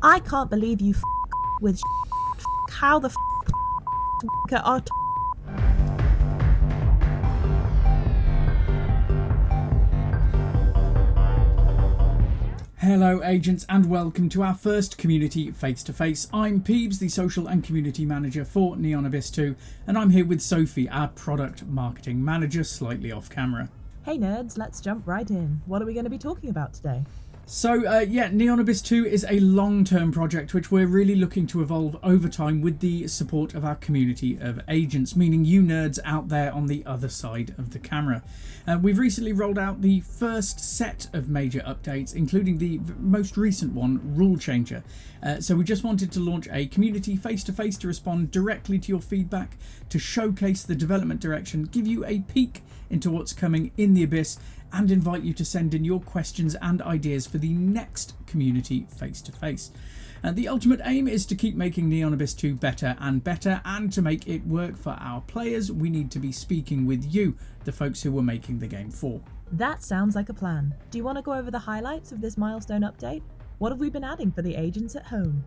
I can't believe you with how the are Hello agents and welcome to our first community face-to-face. I'm Peebs, the social and community manager for Neon Abyss 2, and I'm here with Sophie, our product marketing manager, slightly off camera. Hey nerds, let's jump right in. What are we going to be talking about today? So Neon Abyss 2 is a long-term project which we're really looking to evolve over time with the support of our community of agents, meaning you nerds out there on the other side of the camera. We've recently rolled out the first set of major updates, including the most recent one, Rule Changer. So we just wanted to launch a community face-to-face to respond directly to your feedback, to showcase the development direction, give you a peek into what's coming in the Abyss, and invite you to send in your questions and ideas for the next community face-to-face. The ultimate aim is to keep making Neon Abyss 2 better, and to make it work for our players, we need to be speaking with you, the folks who we're making the game for. That sounds like a plan. Do you want to go over the highlights of this milestone update? What have we been adding for the agents at home?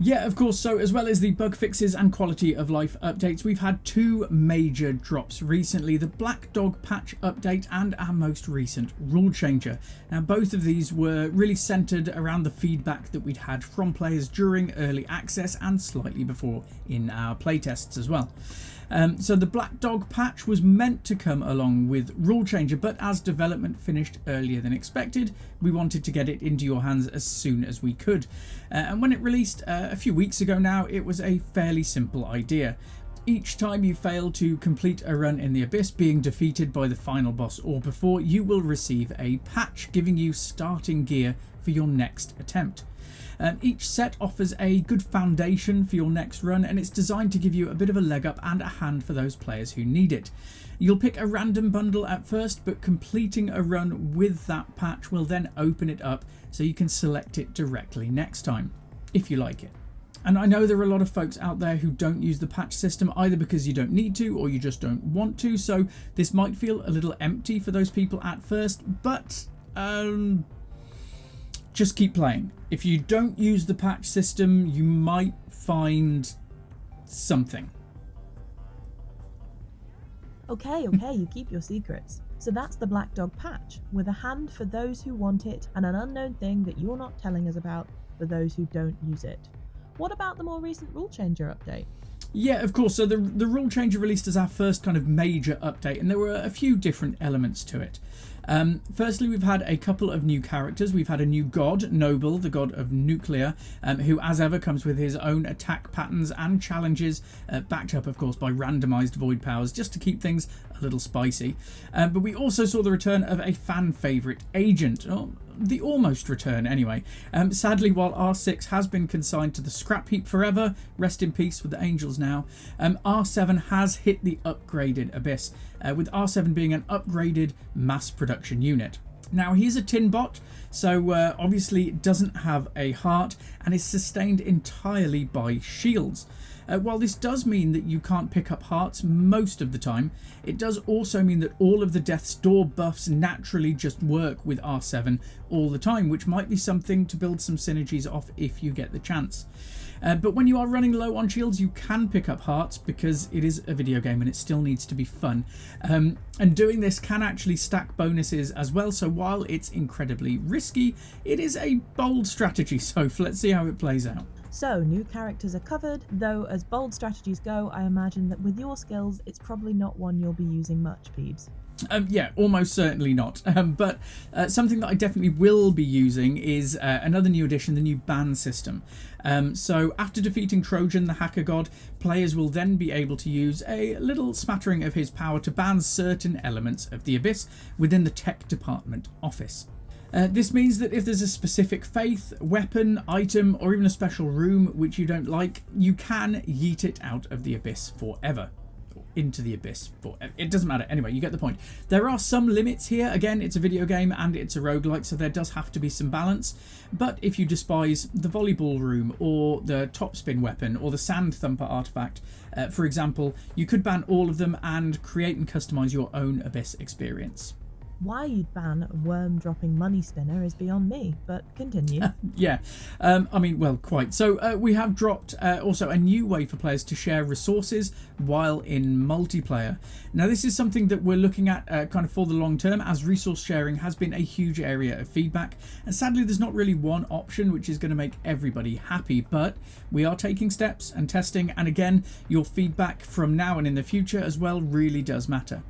Yeah, of course. So as well as the bug fixes and quality of life updates, we've had two major drops recently, the Black Dog patch update and our most recent Rule Changer. Now both of these were really centered around the feedback that we'd had from players during early access and slightly before in our playtests as well. So the Black Dog patch was meant to come along with Rule Changer, but as development finished earlier than expected, we wanted to get it into your hands as soon as we could. And when it released a few weeks ago now, it was a fairly simple idea. Each time you fail to complete a run in the Abyss, being defeated by the final boss or before, you will receive a patch giving you starting gear for your next attempt. Each set offers a good foundation for your next run, and it's designed to give you a bit of a leg up and a hand for those players who need it. You'll pick a random bundle at first, but completing a run with that patch will then open it up so you can select it directly next time, if you like it. And I know there are a lot of folks out there who don't use the patch system, either because you don't need to or you just don't want to, so this might feel a little empty for those people at first, but just keep playing. If you don't use the patch system, you might find something. Okay, you keep your secrets. So that's the Black Dog patch, with a hand for those who want it and an unknown thing that you're not telling us about for those who don't use it. What about the more recent Rule Changer update? Yeah, of course. So the Rule Changer released as our first kind of major update, and there were a few different elements to it. Firstly, we've had a couple of new characters. We've had a new god, Noble, the god of nuclear, who as ever comes with his own attack patterns and challenges, backed up of course by randomized void powers, just to keep things a little spicy. But we also saw the return of a fan favourite agent, the almost return anyway. Sadly, while R6 has been consigned to the scrap heap forever, rest in peace with the angels now, R7 has hit the upgraded Abyss, with R7 being an upgraded mass production unit. Now he's a tin bot, so obviously doesn't have a heart and is sustained entirely by shields. While this does mean that you can't pick up hearts most of the time, it does also mean that all of the Death's Door buffs naturally just work with R7 all the time, which might be something to build some synergies off if you get the chance. But when you are running low on shields, you can pick up hearts because it is a video game and it still needs to be fun. And doing this can actually stack bonuses as well, so while it's incredibly risky, it is a bold strategy, so let's see how it plays out. So, new characters are covered, though as bold strategies go, I imagine that with your skills, it's probably not one you'll be using much, Peebs. Yeah, almost certainly not. But something that I definitely will be using is another new addition, the new ban system. So after defeating Trojan, the hacker god, players will then be able to use a little smattering of his power to ban certain elements of the Abyss within the tech department office. This means that if there's a specific faith, weapon, item, or even a special room which you don't like, you can yeet it out of the Abyss forever. Or into the Abyss forever. It doesn't matter. Anyway, you get the point. There are some limits here. Again, it's a video game and it's a roguelite, so there does have to be some balance. But if you despise the volleyball room or the topspin weapon or the sand thumper artifact, for example, you could ban all of them and create and customize your own Abyss experience. Why you'd ban a worm dropping money spinner is beyond me, but continue. Yeah, I mean, well, quite. So we have dropped also a new way for players to share resources while in multiplayer. Now, this is something that we're looking at kind of for the long term, as resource sharing has been a huge area of feedback. And sadly, there's not really one option which is going to make everybody happy, but we are taking steps and testing. And again, your feedback from now and in the future as well really does matter.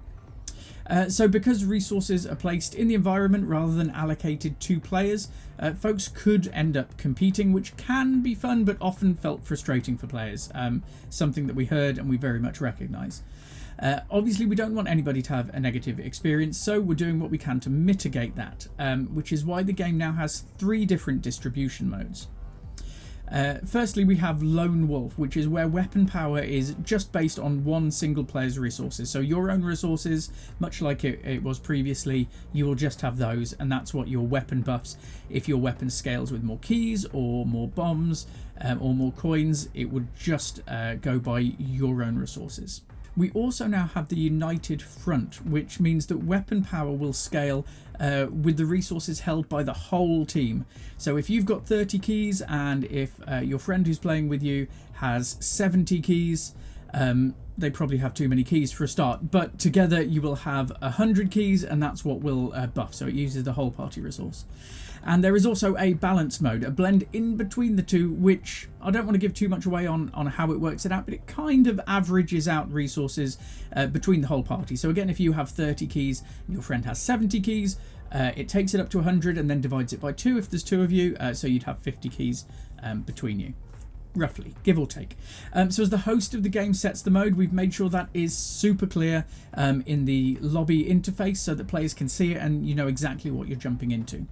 So because resources are placed in the environment rather than allocated to players, folks could end up competing, which can be fun but often felt frustrating for players, something that we heard and we very much recognise. Obviously, we don't want anybody to have a negative experience, so we're doing what we can to mitigate that, which is why the game now has 3 different distribution modes. Firstly, we have Lone Wolf, which is where weapon power is just based on one single player's resources. So your own resources, much like it was previously, you will just have those, and that's what your weapon buffs. If your weapon scales with more keys or more bombs or more coins, it would just go by your own resources. We also now have the United Front, which means that weapon power will scale with the resources held by the whole team. So if you've got 30 keys and if your friend who's playing with you has 70 keys, they probably have too many keys for a start, but together you will have 100 keys, and that's what will buff, so it uses the whole party resource. And there is also a balance mode, a blend in between the two, which I don't want to give too much away on how it works it out, but it kind of averages out resources between the whole party. So again, if you have 30 keys and your friend has 70 keys, it takes it up to 100 and then divides it by 2 if there's 2 of you, so you'd have 50 keys between you. Roughly, give or take. So as the host of the game sets the mode, we've made sure that is super clear in the lobby interface so that players can see it and you know exactly what you're jumping into.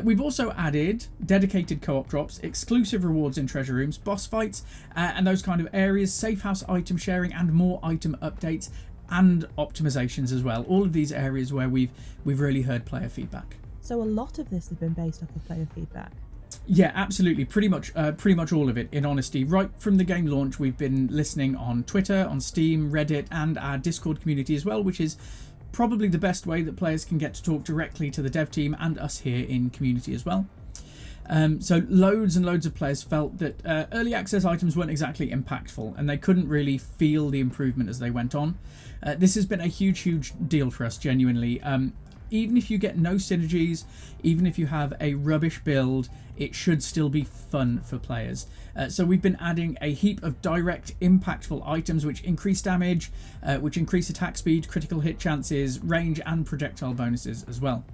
We've also added dedicated co-op drops, exclusive rewards in treasure rooms, boss fights, and those kind of areas, safe house item sharing, and more item updates and optimizations as well. All of these areas where we've really heard player feedback. So a lot of this has been based off of player feedback. Yeah, absolutely. Pretty much all of it, in honesty. Right from the game launch, we've been listening on Twitter, on Steam, Reddit, and our Discord community as well, which is probably the best way that players can get to talk directly to the dev team and us here in community as well. So loads and loads of players felt that early access items weren't exactly impactful and they couldn't really feel the improvement as they went on. This has been a huge deal for us, genuinely. Even if you get no synergies, even if you have a rubbish build, it should still be fun for players. So we've been adding a heap of direct, impactful items which increase damage, which increase attack speed, critical hit chances, range and projectile bonuses as well.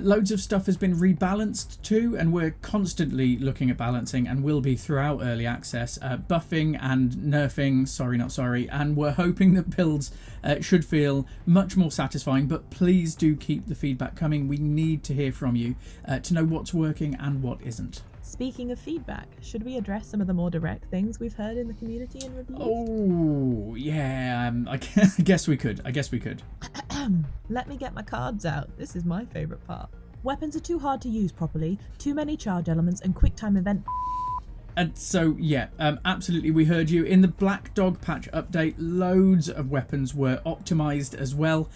Loads of stuff has been rebalanced too, and we're constantly looking at balancing and will be throughout early access, buffing and nerfing, sorry not sorry, and we're hoping that builds should feel much more satisfying, but please do keep the feedback coming. We need to hear from you to know what's working and what isn't. Speaking of feedback, should we address some of the more direct things we've heard in the community and reviews? Oh, yeah, I guess we could. Let me get my cards out. This is my favourite part. Weapons are too hard to use properly, too many charge elements and quick time event. And so, yeah, absolutely, we heard you. In the Black Dog patch update, loads of weapons were optimised as well.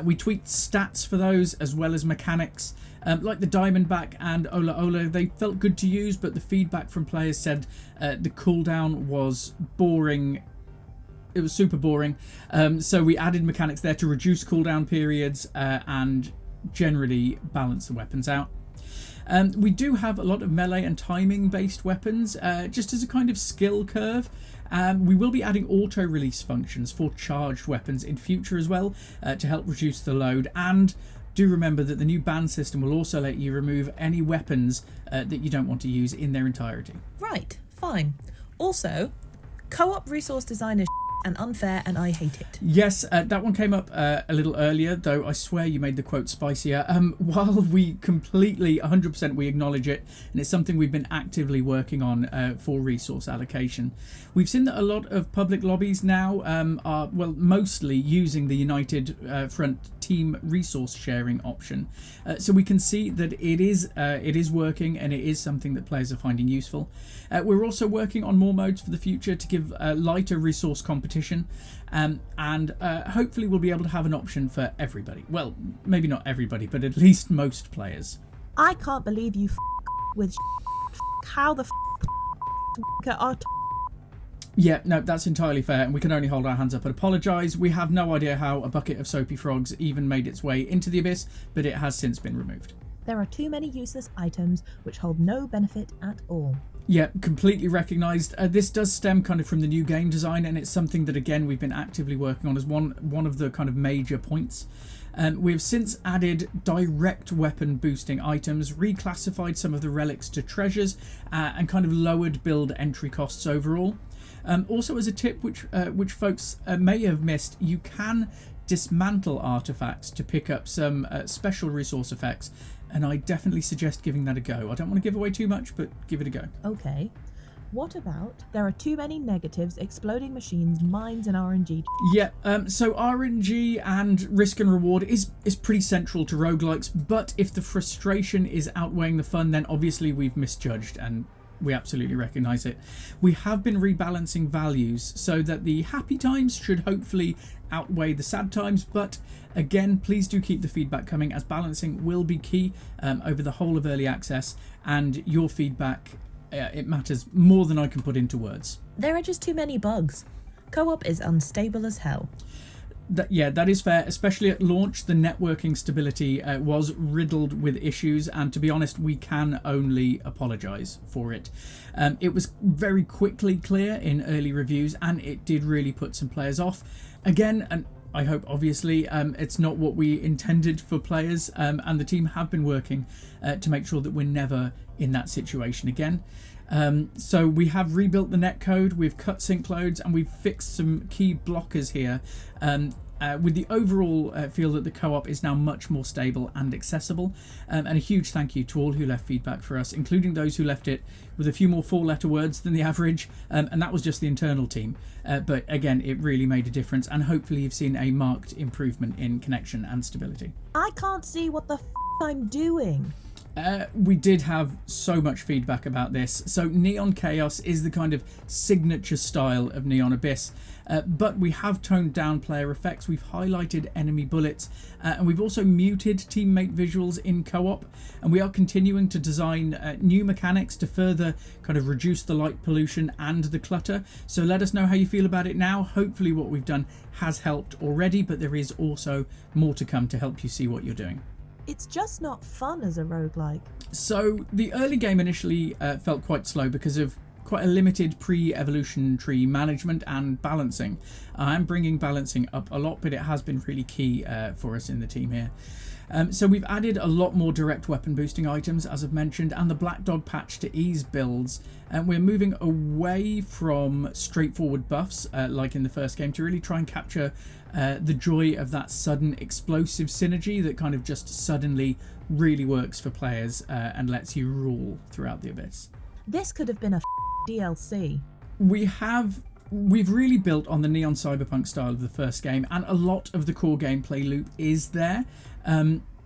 We tweaked stats for those as well as mechanics. Like the Diamondback and Ola Ola, they felt good to use, but the feedback from players said the cooldown was boring. It was super boring. So we added mechanics there to reduce cooldown periods and generally balance the weapons out. We do have a lot of melee and timing based weapons, just as a kind of skill curve. We will be adding auto release functions for charged weapons in future as well, to help reduce the load. And do remember that the new ban system will also let you remove any weapons that you don't want to use in their entirety. Right, fine. Also, co-op resource design is and unfair, and I hate it. Yes, that one came up a little earlier, though I swear you made the quote spicier. While we completely, 100% we acknowledge it, and it's something we've been actively working on for resource allocation. We've seen that a lot of public lobbies now are, well, mostly using the United Front team resource sharing option. So we can see that it is working, and it is something that players are finding useful. We're also working on more modes for the future to give lighter resource competition, and hopefully we'll be able to have an option for everybody. Well, maybe not everybody, but at least most players. I can't believe you with how the are. Yeah, no, that's entirely fair, and we can only hold our hands up and apologise. We have no idea how a bucket of soapy frogs even made its way into the abyss, but it has since been removed. There are too many useless items which hold no benefit at all. Yeah, completely recognised. This does stem kind of from the new game design, and it's something that, again, we've been actively working on as one of the kind of major points. We've since added direct weapon boosting items, reclassified some of the relics to treasures, and kind of lowered build entry costs overall. Also, as a tip which folks may have missed, you can dismantle artifacts to pick up some special resource effects, and I definitely suggest giving that a go. I don't want to give away too much, but give it a go. Okay. What about there are too many negatives, exploding machines, mines, and RNG? Yeah, so RNG and risk and reward is pretty central to roguelikes, but if the frustration is outweighing the fun, then obviously we've misjudged, and we absolutely recognise it. We have been rebalancing values so that the happy times should hopefully outweigh the sad times, but again, please do keep the feedback coming, as balancing will be key over the whole of early access, and your feedback, it matters more than I can put into words. There are just too many bugs. Co-op is unstable as hell. That is fair, especially at launch. The networking stability was riddled with issues, and to be honest, we can only apologise for it. It was very quickly clear in early reviews, and it did really put some players off. Again, and I hope obviously it's not what we intended for players, and the team have been working to make sure that we're never in that situation again. So we have rebuilt the netcode, we've cut sync loads, and we've fixed some key blockers here, with the overall feel that the co-op is now much more stable and accessible. And a huge thank you to all who left feedback for us, including those who left it with a few more 4-letter words than the average, and that was just the internal team. But again, it really made a difference, and hopefully you've seen a marked improvement in connection and stability. I can't see what the I'm doing. We did have so much feedback about this. So Neon Chaos is the kind of signature style of Neon Abyss, but we have toned down player effects, we've highlighted enemy bullets, and we've also muted teammate visuals in co-op, and we are continuing to design new mechanics to further kind of reduce the light pollution and the clutter. So let us know how you feel about it now. Hopefully what we've done has helped already, but there is also more to come to help you see what you're doing. It's just not fun as a roguelike. So the early game initially felt quite slow because of quite a limited pre-evolution tree management and balancing. I'm bringing balancing up a lot, but it has been really key for us in the team here. So we've added a lot more direct weapon boosting items, as I've mentioned, and the Black Dog patch to ease builds. And we're moving away from straightforward buffs, like in the first game, to really try and capture the joy of that sudden explosive synergy that kind of just suddenly really works for players and lets you rule throughout the abyss. This could have been a DLC. We've really built on the Neon Cyberpunk style of the first game, and a lot of the core gameplay loop is there.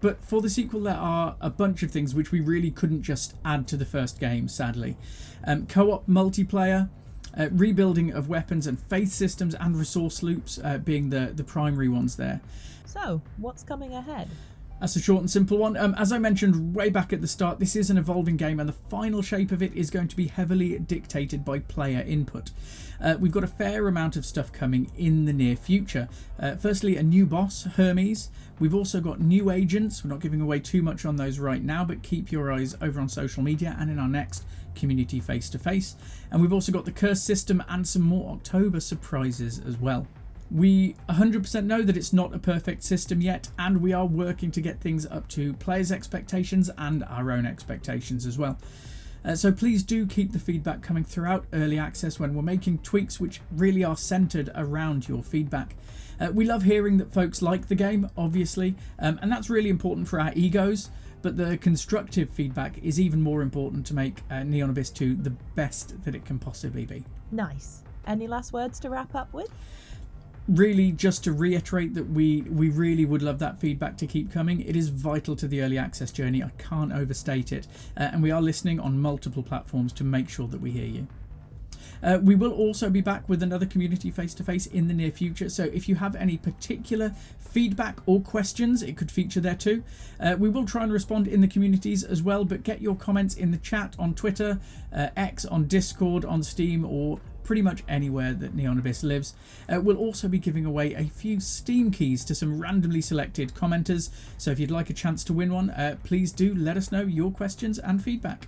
But for the sequel, there are a bunch of things which we really couldn't just add to the first game, sadly. Co-op multiplayer, rebuilding of weapons and faith systems, and resource loops being the primary ones there. So, what's coming ahead? That's a short and simple one. As I mentioned way back at the start, this is an evolving game, and the final shape of it is going to be heavily dictated by player input. We've got a fair amount of stuff coming in the near future. Firstly, a new boss, Hermes. We've also got new agents. We're not giving away too much on those right now, but keep your eyes over on social media and in our next community face-to-face. And we've also got the curse system and some more October surprises as well. We 100% know that it's not a perfect system yet, and we are working to get things up to players' expectations and our own expectations as well. So please do keep the feedback coming throughout early access when we're making tweaks which really are centered around your feedback. We love hearing that folks like the game, obviously, and that's really important for our egos, but the constructive feedback is even more important to make Neon Abyss 2 the best that it can possibly be. Nice. Any last words to wrap up with? really, just to reiterate that we really would love that feedback to keep coming. It is vital to the early access journey. I can't overstate it. And we are listening on multiple platforms to make sure that we hear you. We will also be back with another community face-to-face in the near future, so if you have any particular feedback or questions, it could feature there too. We will try and respond in the communities as well, but get your comments in the chat on Twitter, X, on Discord, on Steam, or pretty much anywhere that Neon Abyss lives. We'll also be giving away a few Steam keys to some randomly selected commenters, so if you'd like a chance to win one, please do let us know your questions and feedback.